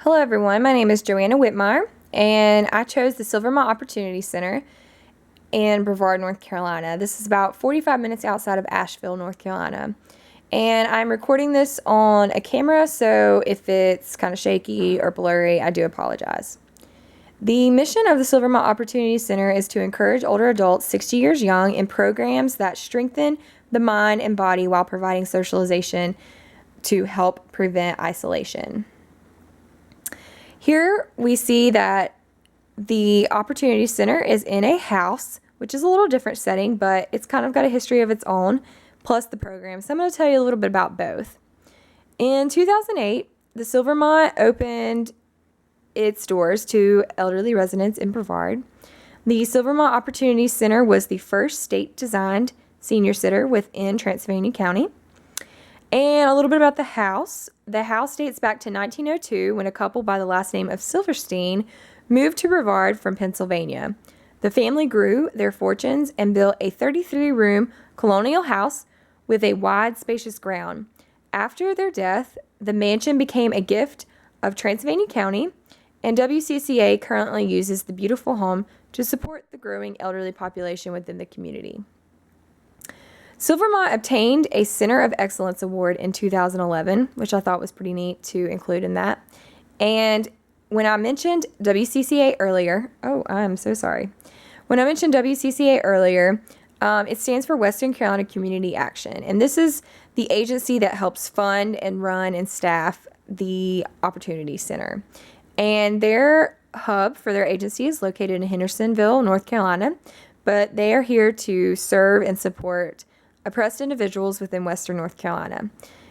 Hello everyone, my name is Joanna Whitmire and I chose the Silvermont Opportunity Center in Brevard, North Carolina. This is about 45 minutes outside of Asheville, North Carolina. And I'm recording this on a camera, so if it's kind of shaky or blurry, I do apologize. The mission of the Silvermont Opportunity Center is to encourage older adults 60 years young in programs that strengthen the mind and body while providing socialization to help prevent isolation. Here we see that the Opportunity Center is in a house, which is a little different setting, but it's kind of got a history of its own, plus the program. So I'm going to tell you a little bit about both. In 2008, the Silvermont opened its doors to elderly residents in Brevard. The Silvermont Opportunity Center was the first state-designed senior center within Transylvania County. And a little bit about the house. The house dates back to 1902 when a couple by the last name of Silverstein moved to Brevard from Pennsylvania. The family grew their fortunes and built a 33-room colonial house with a wide, spacious ground. After their death, the mansion became a gift of Transylvania County, and WCCA currently uses the beautiful home to support the growing elderly population within the community. Silvermont obtained a Center of Excellence Award in 2011, which I thought was pretty neat to include in that. And when I mentioned WCCA earlier, When I mentioned WCCA earlier, it stands for Western Carolina Community Action. And this is the agency that helps fund and run and staff the Opportunity Center. And their hub for their agency is located in Hendersonville, North Carolina. But they are here to serve and support oppressed individuals within Western North Carolina.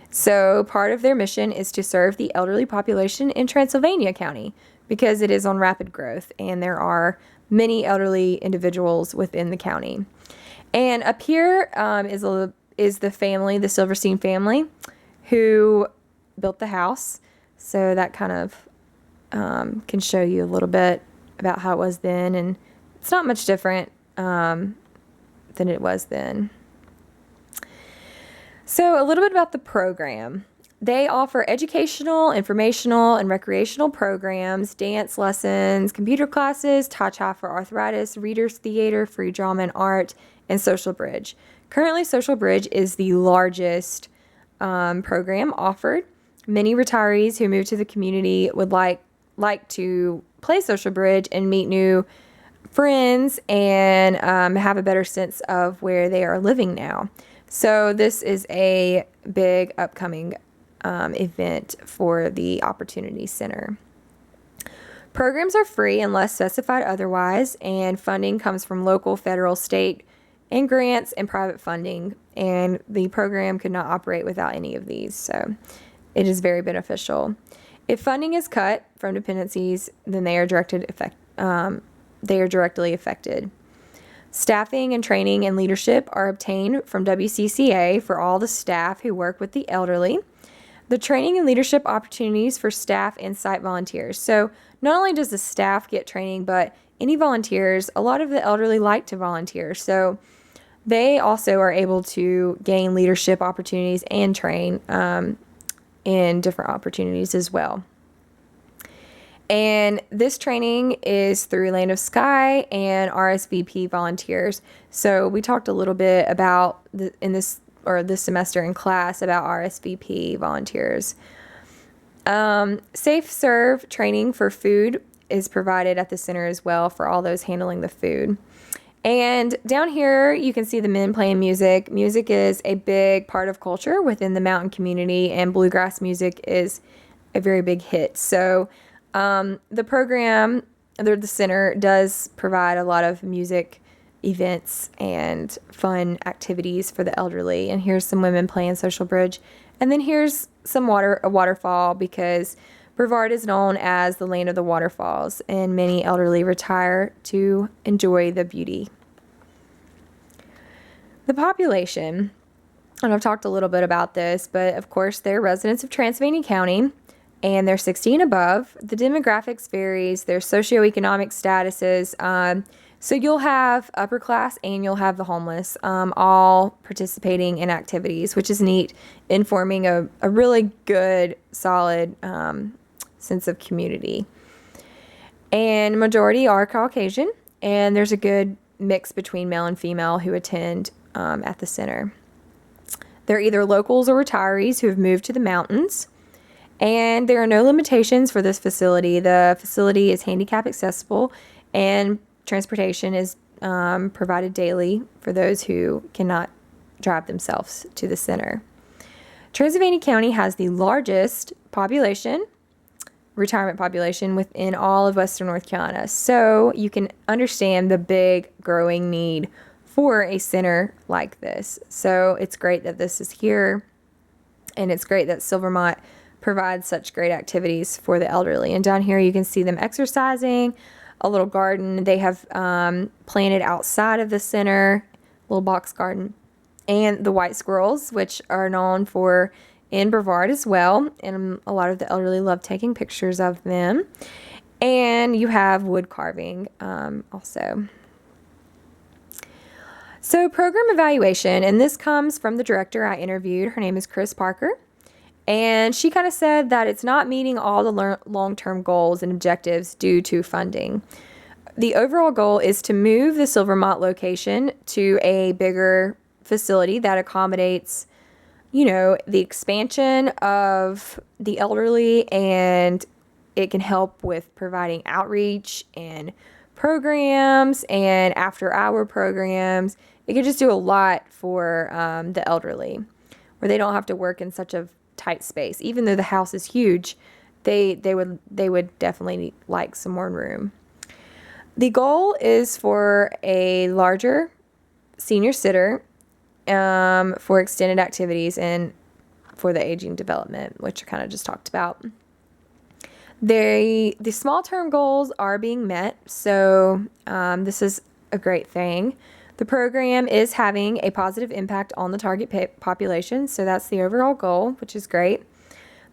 So part of their mission is to serve the elderly population in Transylvania County because it is on rapid growth and there are many elderly individuals within the county. And up here is the family, the Silverstein family, who built the house. So that kind of can show you a little bit about how it was then, and it's not much different than it was then. So a little bit about the program. They offer educational, informational, and recreational programs, dance lessons, computer classes, Ta-Cha for arthritis, readers theater, free drama and art, and Social Bridge. Currently, Social Bridge is the largest program offered. Many retirees who move to the community would like to play Social Bridge and meet new friends and have a better sense of where they are living now. So this is a big upcoming event for the Opportunity Center. Programs are free unless specified otherwise, and funding comes from local, federal, state, and grants and private funding. And the program could not operate without any of these, so it is very beneficial. If funding is cut from dependencies, then they are directly affected. Staffing and training and leadership are obtained from WCCA for all the staff who work with the elderly. The training and leadership opportunities for staff and site volunteers. So not only does the staff get training, but any volunteers, a lot of the elderly like to volunteer. So they also are able to gain leadership opportunities and train in different opportunities as well. And this training is through Land of Sky and RSVP volunteers. So we talked a little bit about this semester in class about RSVP volunteers. Safe serve training for food is provided at the center as well for all those handling the food. And down here you can see the men playing music. Music is a big part of culture within the mountain community, and bluegrass music is a very big hit. So the program, the center does provide a lot of music events and fun activities for the elderly. And here's some women playing Social Bridge. And then here's a waterfall, because Brevard is known as the land of the waterfalls, and many elderly retire to enjoy the beauty. The population, and I've talked a little bit about this, but of course they're residents of Transylvania County, and they're 60 and above. The demographics varies, their socioeconomic statuses. So you'll have upper class and you'll have the homeless, all participating in activities, which is neat in forming a really good, solid sense of community. And majority are Caucasian, and there's a good mix between male and female who attend at the center. They're either locals or retirees who have moved to the mountains. And there are no limitations for this facility. The facility is handicap accessible, and transportation is provided daily for those who cannot drive themselves to the center. Transylvania County has the largest retirement population within all of Western North Carolina. So you can understand the big growing need for a center like this. So it's great that this is here, and it's great that Silvermont provides such great activities for the elderly. And down here you can see them exercising, a little garden they have planted outside of the center, little box garden, and the white squirrels, which are known for in Brevard as well, and a lot of the elderly love taking pictures of them. And you have wood carving also. So program evaluation, and this comes from the director I interviewed. Her name is Chris Parker. And she kind of said that it's not meeting all the long-term goals and objectives due to funding. The overall goal is to move the Silvermont location to a bigger facility that accommodates, the expansion of the elderly, and it can help with providing outreach and programs and after-hour programs. It could just do a lot for the elderly, where they don't have to work in such a tight space. Even though the house is huge, they would definitely like some more room. The goal is for a larger senior center for extended activities and for the aging development, which I kind of just talked about. The small term goals are being met, so this is a great thing. The program is having a positive impact on the target population, so that's the overall goal, which is great.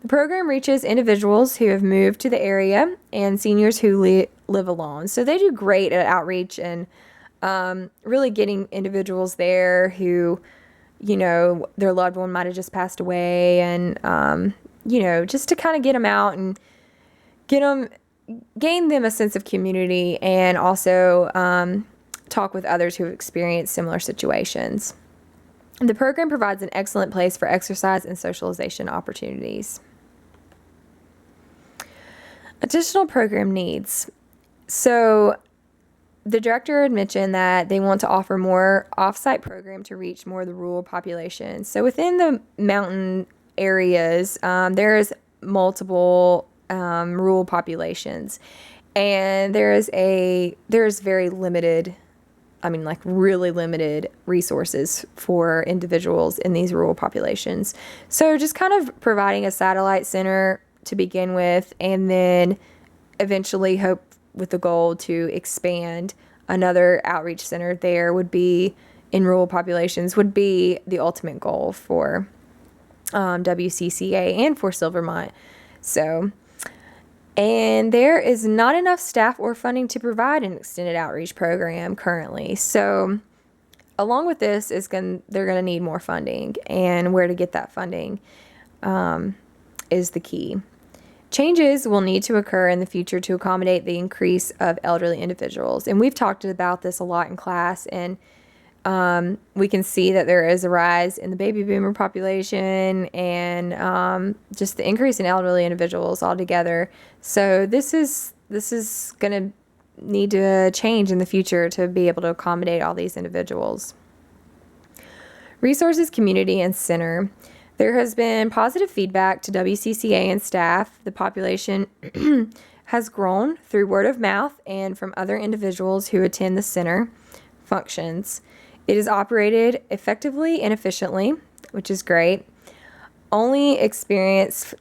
The program reaches individuals who have moved to the area and seniors who live alone. So they do great at outreach and really getting individuals there who, their loved one might have just passed away, and, just to kind of get them out and gain them a sense of community, and also talk with others who have experienced similar situations. The program provides an excellent place for exercise and socialization opportunities. Additional program needs. So the director had mentioned that they want to offer more off-site program to reach more of the rural population. So within the mountain areas, there's multiple rural populations, and there's very limited, really limited resources for individuals in these rural populations. So just kind of providing a satellite center to begin with, and then eventually hope with the goal to expand another outreach center there would be in rural populations, would be the ultimate goal for WCCA and for Silvermont. So, and there is not enough staff or funding to provide an extended outreach program currently. So along with this they're going to need more funding, and where to get that funding is the key. Changes will need to occur in the future to accommodate the increase of elderly individuals. And we've talked about this a lot in class, and we can see that there is a rise in the baby boomer population, and just the increase in elderly individuals altogether. So this is going to need to change in the future to be able to accommodate all these individuals. Resources, community, and center. There has been positive feedback to WCCA and staff. The population has grown through word of mouth and from other individuals who attend the center functions. It is operated effectively and efficiently, which is great. Only experienced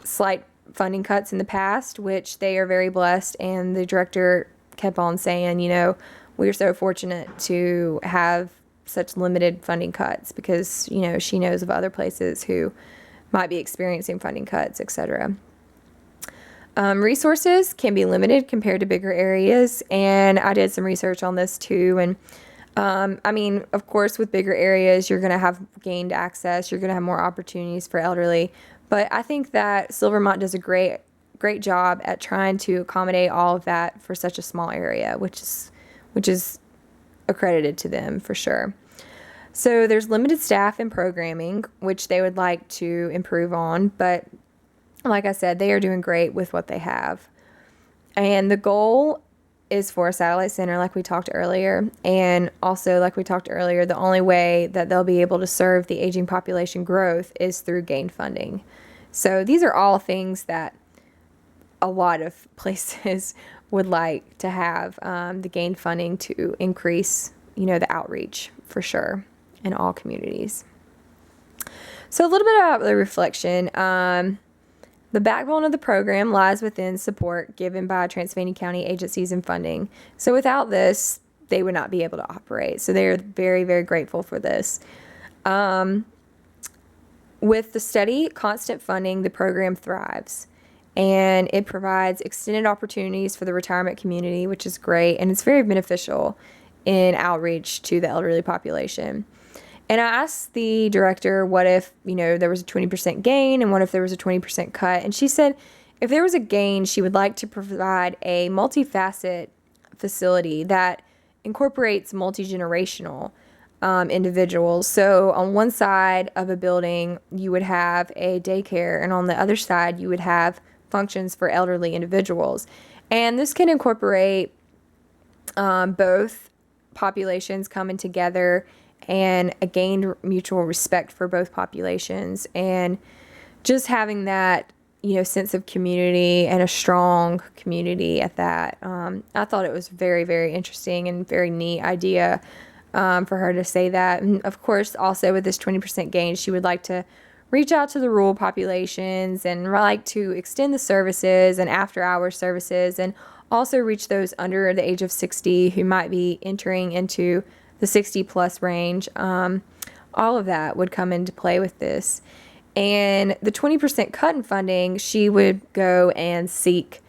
slight funding cuts in the past, which they are very blessed, and the director kept on saying, we're so fortunate to have such limited funding cuts, because she knows of other places who might be experiencing funding cuts, etc. Resources can be limited compared to bigger areas, and I did some research on this too. And of course, with bigger areas, you're going to have gained access, you're going to have more opportunities for elderly, but I think that Silvermont does a great great job at trying to accommodate all of that for such a small area, which is accredited to them for sure. So there's limited staff and programming, which they would like to improve on, but like I said, they are doing great with what they have. And the goal is for a satellite center, like we talked earlier. And also, like we talked earlier, the only way that they'll be able to serve the aging population growth is through gain funding. So these are all things that a lot of places would like to have, the gain funding to increase, the outreach for sure in all communities. So a little bit about the reflection. The backbone of the program lies within support given by Transylvania County agencies and funding. So without this, they would not be able to operate. So they are very, very grateful for this. With the steady, constant funding, the program thrives. And it provides extended opportunities for the retirement community, which is great. And it's very beneficial in outreach to the elderly population. And I asked the director, what if, there was a 20% gain and what if there was a 20% cut? And she said if there was a gain, she would like to provide a multifaceted facility that incorporates multi-generational individuals. So on one side of a building, you would have a daycare, and on the other side, you would have functions for elderly individuals. And this can incorporate both populations coming together and a gained mutual respect for both populations, and just having that, sense of community and a strong community at that. I thought it was very, very interesting and very neat idea for her to say that. And of course, also with this 20% gain, she would like to reach out to the rural populations and like to extend the services and after-hours services, and also reach those under the age of 60 who might be entering into the 60 plus range. All of that would come into play with this. And the 20% cut in funding, she would go and seek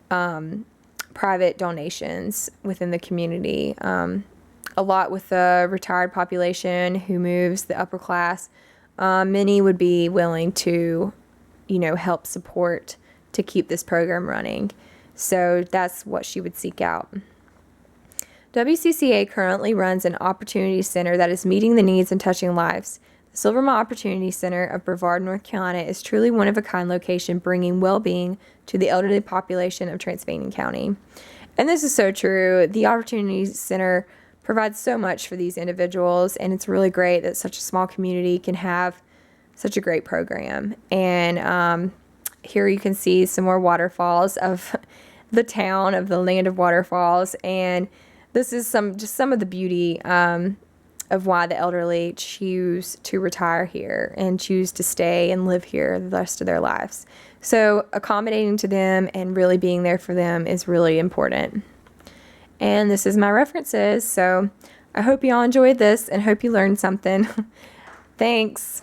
private donations within the community. A lot with the retired population who moves, the upper class, many would be willing to, help support to keep this program running. So that's what she would seek out. WCCA currently runs an opportunity center that is meeting the needs and touching lives. The Silvermont Opportunity Center of Brevard, North Carolina is truly one of a kind location, bringing well-being to the elderly population of Transylvania County. And this is so true. The Opportunity Center provides so much for these individuals, and it's really great that such a small community can have such a great program. And here you can see some more waterfalls of the town, of the land of waterfalls, and this is some of the beauty of why the elderly choose to retire here and choose to stay and live here the rest of their lives. So accommodating to them and really being there for them is really important. And this is my references. So I hope you all enjoyed this and hope you learned something. Thanks.